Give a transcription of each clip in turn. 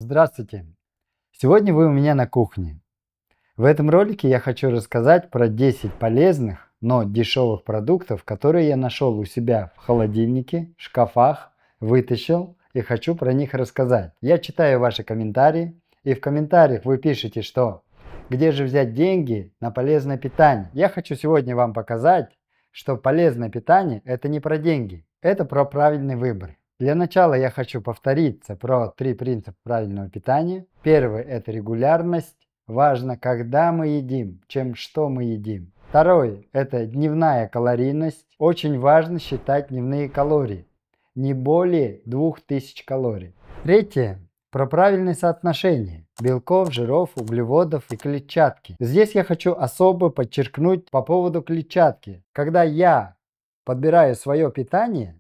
Здравствуйте! Сегодня вы у меня на кухне. В этом ролике я хочу рассказать про 10 полезных, но дешевых продуктов, которые я нашел у себя в холодильнике, шкафах, вытащил и хочу про них рассказать. Я читаю ваши комментарии, и в комментариях вы пишете, что где же взять деньги на полезное питание. Я хочу сегодня вам показать, что полезное питание – это не про деньги, это про правильный выбор. Для начала я хочу повториться про 3 принципа правильного питания. Первый – это регулярность. Важно, когда мы едим, чем что мы едим. Второй – это дневная калорийность. Очень важно считать дневные калории. Не более 2000 калорий. Третье – про правильное соотношение белков, жиров, углеводов и клетчатки. Здесь я хочу особо подчеркнуть по поводу клетчатки. Когда я подбираю свое питание,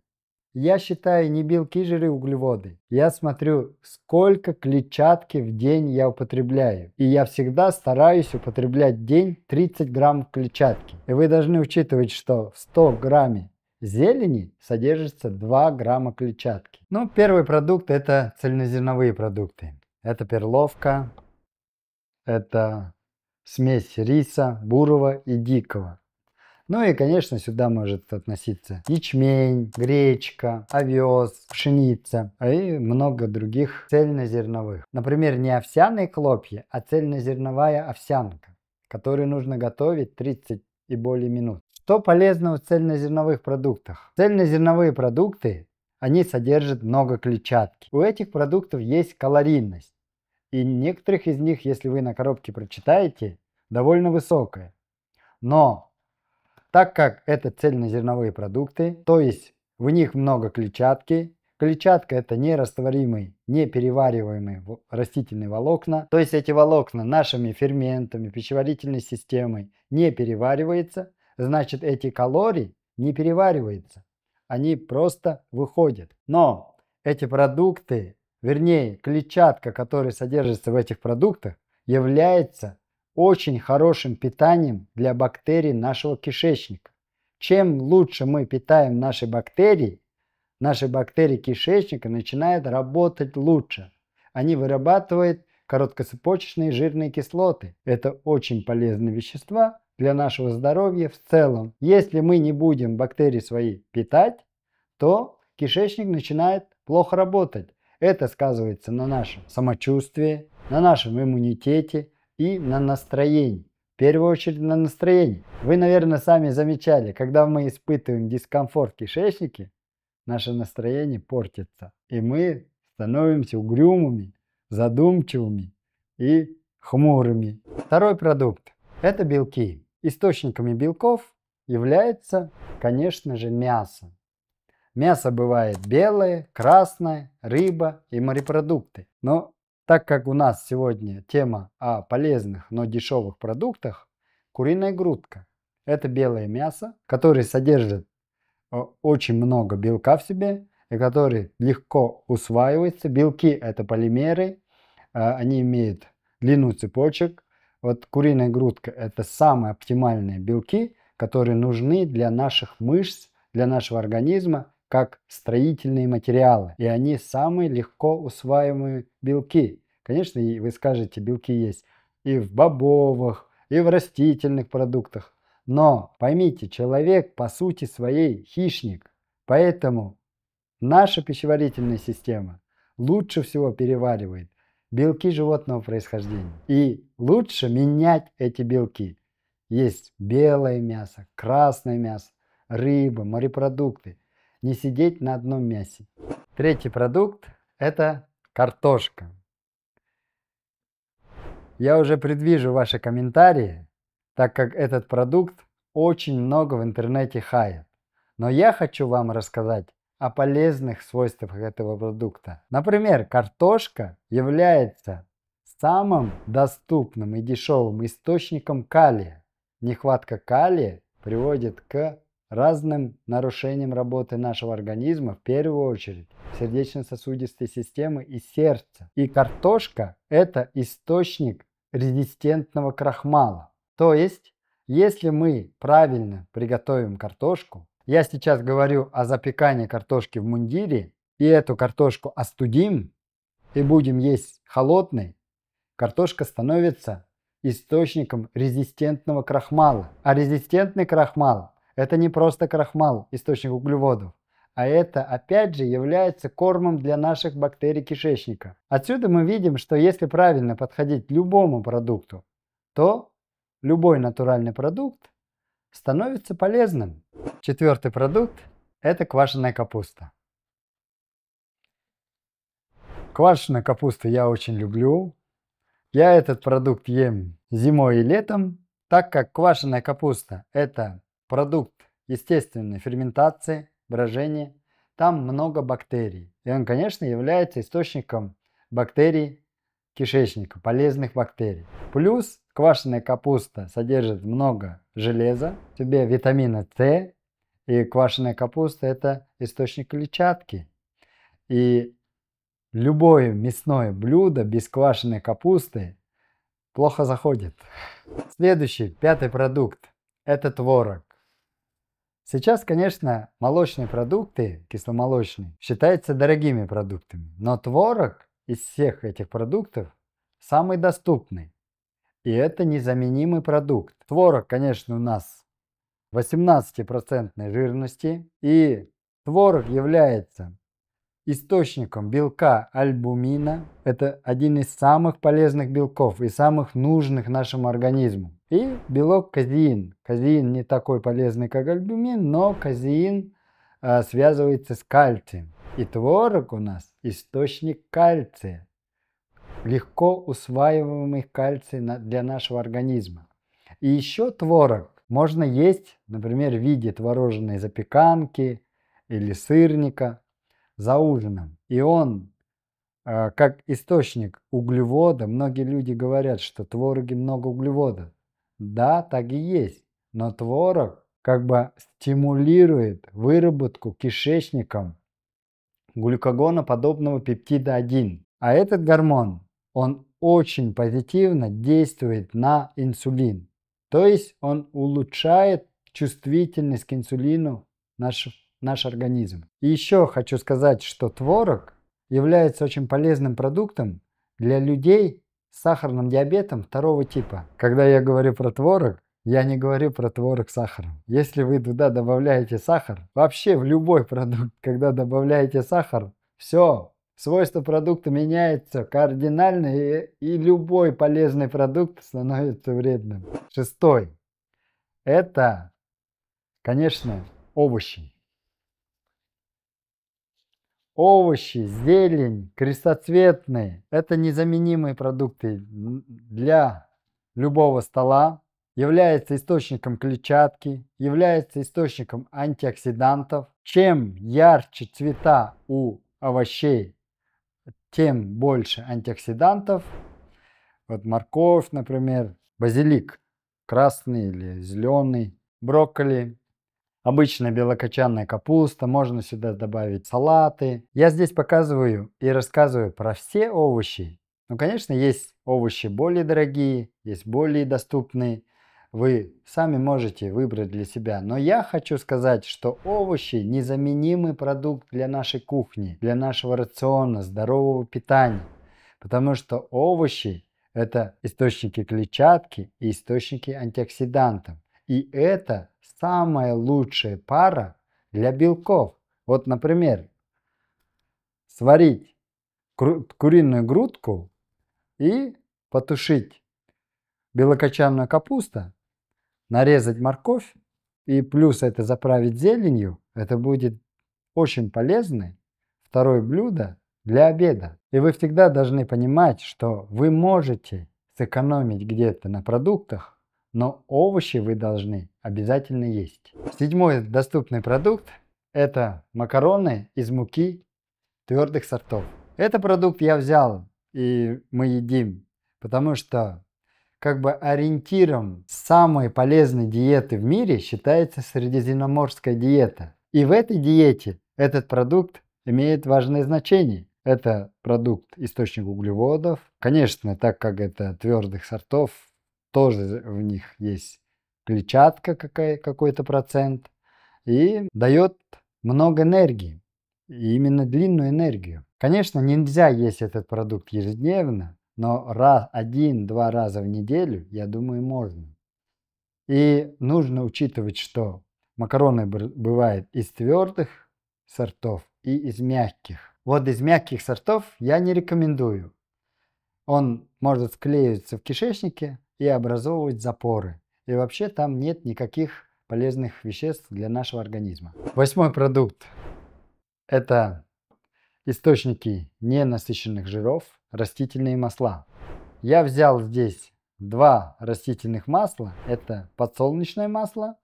я считаю не белки, жиры, углеводы. Я смотрю, сколько клетчатки в день я употребляю. И я всегда стараюсь употреблять в день 30 граммов клетчатки. И вы должны учитывать, что в 100 грамме зелени содержится 2 грамма клетчатки. Ну, первый продукт – это цельнозерновые продукты. Это перловка, это смесь риса, бурого и дикого. Ну и, конечно, сюда может относиться ячмень, гречка, овес, пшеница и много других цельнозерновых. Например, не овсяные хлопья, а цельнозерновая овсянка, которую нужно готовить 30 и более минут. Что полезного в цельнозерновых продуктах? Цельнозерновые продукты, они содержат много клетчатки. У этих продуктов есть калорийность. И некоторых из них, если вы на коробке прочитаете, довольно высокая. Но так как это цельнозерновые продукты, то есть в них много клетчатки. Клетчатка – это нерастворимые, неперевариваемые растительные волокна. То есть эти волокна нашими ферментами, пищеварительной системой не перевариваются. Значит, эти калории не перевариваются. Они просто выходят. Но эти продукты, вернее клетчатка, которая содержится в этих продуктах, является очень хорошим питанием для бактерий нашего кишечника. Чем лучше мы питаем наши бактерии кишечника начинают работать лучше. Они вырабатывают короткоцепочечные жирные кислоты. Это очень полезные вещества для нашего здоровья в целом. Если мы не будем бактерии свои питать, то кишечник начинает плохо работать. Это сказывается на нашем самочувствии, на нашем иммунитете и на настроении. В первую очередь на настроении. Вы, наверное, сами замечали, когда мы испытываем дискомфорт в кишечнике, наше настроение портится. И мы становимся угрюмыми, задумчивыми и хмурыми. Второй продукт – это белки. Источниками белков является, конечно же, мясо. Мясо бывает белое, красное, рыба и морепродукты. Но так как у нас сегодня тема о полезных, но дешевых продуктах, куриная грудка – это белое мясо, которое содержит очень много белка в себе и который легко усваивается. Белки – это полимеры, они имеют длину цепочек. Вот куриная грудка – это самые оптимальные белки, которые нужны для наших мышц, для нашего организма, как строительные материалы. И они самые легко усваиваемые белки. Конечно, вы скажете, белки есть и в бобовых, и в растительных продуктах. Но поймите, человек по сути своей хищник. Поэтому наша пищеварительная система лучше всего переваривает белки животного происхождения. И лучше менять эти белки. Есть белое мясо, красное мясо, рыба, морепродукты. Не сидеть на одном мясе. Третий продукт – это картошка. Я уже предвижу ваши комментарии, так как этот продукт очень много в интернете хаят. Но я хочу вам рассказать о полезных свойствах этого продукта. Например, картошка является самым доступным и дешевым источником калия. Нехватка калия приводит к разным нарушениям работы нашего организма, в первую очередь сердечно-сосудистой системы и сердца. И картошка – это источник резистентного крахмала. То есть, если мы правильно приготовим картошку, я сейчас говорю о запекании картошки в мундире, и эту картошку остудим, и будем есть холодной, картошка становится источником резистентного крахмала. А резистентный крахмал – это не просто крахмал, источник углеводов, а это опять же является кормом для наших бактерий кишечника. Отсюда мы видим, что если правильно подходить к любому продукту, то любой натуральный продукт становится полезным. Четвертый продукт – это квашеная капуста. Квашеную капусту я очень люблю. Я этот продукт ем зимой и летом, так как квашеная капуста – это продукт естественной ферментации, брожения. Там много бактерий. И он, конечно, является источником бактерий кишечника, полезных бактерий. Плюс квашеная капуста содержит много железа, в себе витамина С. И квашеная капуста – это источник клетчатки. И любое мясное блюдо без квашеной капусты плохо заходит. Следующий, пятый продукт – это творог. Сейчас, конечно, молочные продукты, кисломолочные, считаются дорогими продуктами. Но творог из всех этих продуктов самый доступный. И это незаменимый продукт. Творог, конечно, у нас 18% жирности. И творог является источником белка альбумина. Это один из самых полезных белков и самых нужных нашему организму. И белок казеин. Казеин не такой полезный, как альбумин, но казеин связывается с кальцием. И творог у нас источник кальция. Легко усваиваемый кальций для нашего организма. И еще творог можно есть, например, в виде творожной запеканки или сырника за ужином. И он, как источник углевода, многие люди говорят, что в твороге много углеводов. Да, так и есть. Но творог как бы стимулирует выработку кишечником глюкагоноподобного пептида 1. А этот гормон, он очень позитивно действует на инсулин. То есть он улучшает чувствительность к инсулину наш организм. И еще хочу сказать, что творог является очень полезным продуктом для людей с сахарным диабетом второго типа. Когда я говорю про творог, я не говорю про творог с сахаром. Если вы туда добавляете сахар, вообще в любой продукт, когда добавляете сахар, все, свойства продукта меняются кардинально, и любой полезный продукт становится вредным. Шестой. Это, конечно, овощи. Овощи, зелень, крестоцветные – это незаменимые продукты для любого стола, является источником клетчатки, является источником антиоксидантов. Чем ярче цвета у овощей, тем больше антиоксидантов. Вот морковь, например, базилик, красный или зеленый, брокколи. Обычная белокочанная капуста, можно сюда добавить салаты. Я здесь показываю и рассказываю про все овощи. Ну, конечно, есть овощи более дорогие, есть более доступные. Вы сами можете выбрать для себя. Но я хочу сказать, что овощи – незаменимый продукт для нашей кухни, для нашего рациона, здорового питания. Потому что овощи – это источники клетчатки и источники антиоксидантов. И это самая лучшая пара для белков. Вот, например, сварить куриную грудку и потушить белокочанную капусту, нарезать морковь и плюс это заправить зеленью. Это будет очень полезное второе блюдо для обеда. И вы всегда должны понимать, что вы можете сэкономить где-то на продуктах, но овощи вы должны обязательно есть. Седьмой доступный продукт – это макароны из муки твердых сортов. Этот продукт я взял и мы едим, потому что как бы ориентиром самой полезной диеты в мире считается средиземноморская диета. И в этой диете этот продукт имеет важное значение. Это продукт источник углеводов. Конечно, так как это твердых сортов, тоже в них есть клетчатка какой-то процент и дает много энергии, и именно длинную энергию. Конечно, нельзя есть этот продукт ежедневно, но один-два раза в неделю, я думаю, можно. И нужно учитывать, что макароны бывают из твердых сортов и из мягких. Вот из мягких сортов я не рекомендую. Он может склеиваться в кишечнике и образовывать запоры. И вообще там нет никаких полезных веществ для нашего организма. Восьмой продукт – это источники ненасыщенных жиров, растительные масла. Я взял здесь два растительных масла. Это подсолнечное масло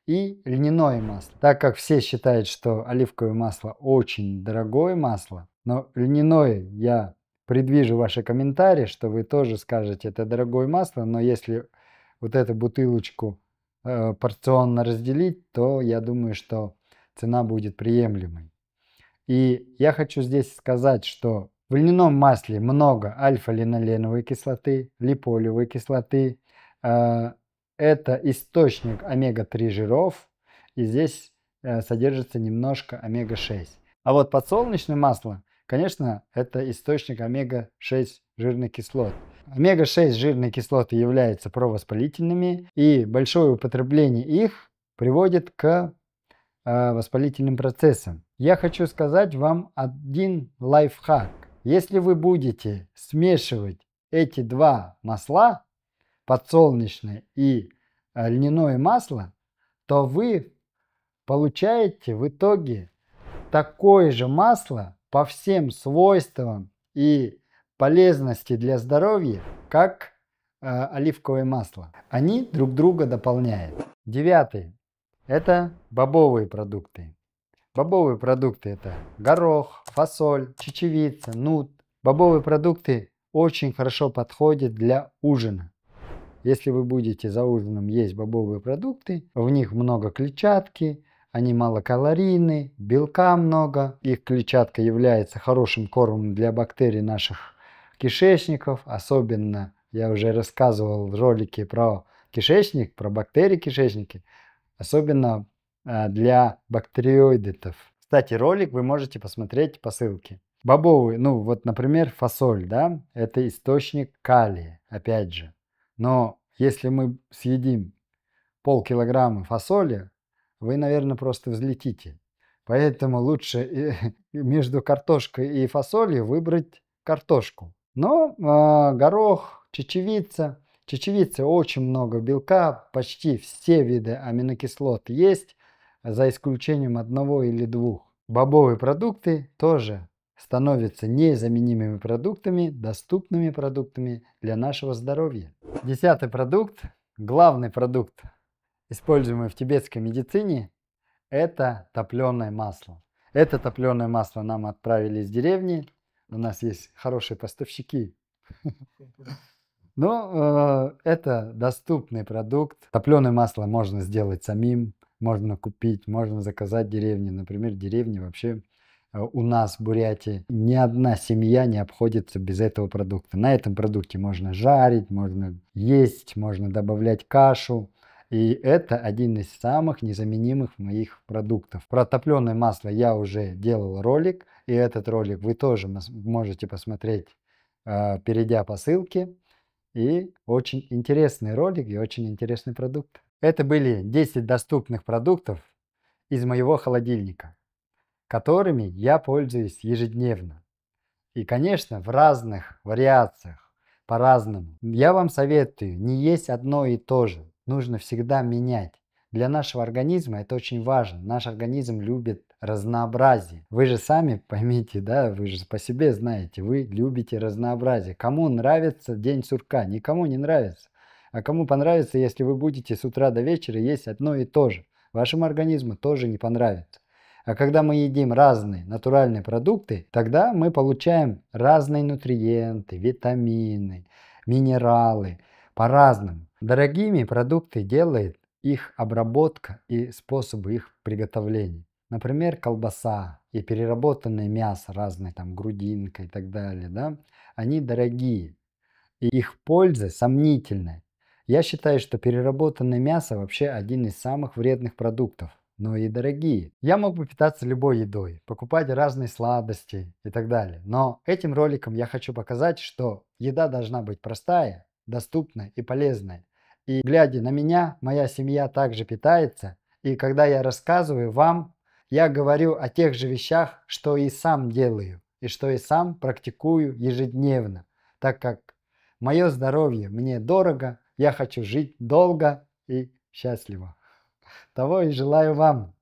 и льняное масло. Так как все считают, что оливковое масло очень дорогое масло, но льняное я предвижу ваши комментарии, что вы тоже скажете, это дорогое масло, но если вот эту бутылочку порционно разделить, то я думаю, что цена будет приемлемой. И я хочу здесь сказать, что в льняном масле много альфа-линоленовой кислоты, липолевой кислоты. Это источник омега-3 жиров, и здесь содержится немножко омега-6. А вот подсолнечное масло, конечно, это источник омега-6 жирных кислот. Омега-6 жирные кислоты являются провоспалительными, и большое употребление их приводит к воспалительным процессам. Я хочу сказать вам один лайфхак. Если вы будете смешивать эти два масла, подсолнечное и льняное масло, то вы получаете в итоге такое же масло по всем свойствам и полезности для здоровья, как оливковое масло. Они друг друга дополняют. Девятый. Это бобовые продукты. Бобовые продукты – это горох, фасоль, чечевица, нут. Бобовые продукты очень хорошо подходят для ужина. Если вы будете за ужином есть бобовые продукты, в них много клетчатки, они малокалорийны, белка много. Их клетчатка является хорошим кормом для бактерий наших кишечников. Особенно я уже рассказывал в ролике про кишечник, про бактерии кишечника. Особенно для бактериоидов. Кстати, ролик вы можете посмотреть по ссылке. Бобовые, ну вот, например, фасоль, да, это источник калия, опять же. Но если мы съедим полкилограмма фасоли, вы, наверное, просто взлетите. Поэтому лучше между картошкой и фасолью выбрать картошку. Но горох, чечевица. Чечевица очень много белка, почти все виды аминокислот есть, за исключением одного или двух. Бобовые продукты тоже становятся незаменимыми продуктами, доступными продуктами для нашего здоровья. Десятый продукт, главный продукт, используемый в тибетской медицине, это топленое масло. Это топленое масло нам отправили из деревни. У нас есть хорошие поставщики. Но это доступный продукт. Топленое масло можно сделать самим, можно купить, можно заказать в деревне. Например, в деревне вообще у нас в Бурятии ни одна семья не обходится без этого продукта. На этом продукте можно жарить, можно есть, можно добавлять кашу. И это один из самых незаменимых моих продуктов. Про топленое масло я уже делал ролик, и этот ролик вы тоже можете посмотреть, перейдя по ссылке. И очень интересный ролик и очень интересный продукт. Это были 10 доступных продуктов из моего холодильника, которыми я пользуюсь ежедневно. И, конечно, в разных вариациях, по-разному. Я вам советую не есть одно и то же. Нужно всегда менять. Для нашего организма это очень важно. Наш организм любит разнообразие. Вы же сами поймите, да, вы же по себе знаете, вы любите разнообразие. Кому нравится день сурка? Никому не нравится. А кому понравится, если вы будете с утра до вечера есть одно и то же? Вашему организму тоже не понравится. А когда мы едим разные натуральные продукты, тогда мы получаем разные нутриенты, витамины, минералы по-разному. Дорогими продукты делает их обработка и способы их приготовления. Например, колбаса и переработанное мясо, разное там грудинка и так далее, да, они дорогие, и их польза сомнительная. Я считаю, что переработанное мясо вообще один из самых вредных продуктов. но и дорогие. Я мог бы питаться любой едой, покупать разные сладости и так далее. Но этим роликом я хочу показать, что еда должна быть простая, доступная и полезная. И глядя на меня, моя семья также питается. И когда я рассказываю вам, я говорю о тех же вещах, что и сам делаю, и что и сам практикую ежедневно, так как мое здоровье мне дорого, я хочу жить долго и счастливо. Того и желаю вам.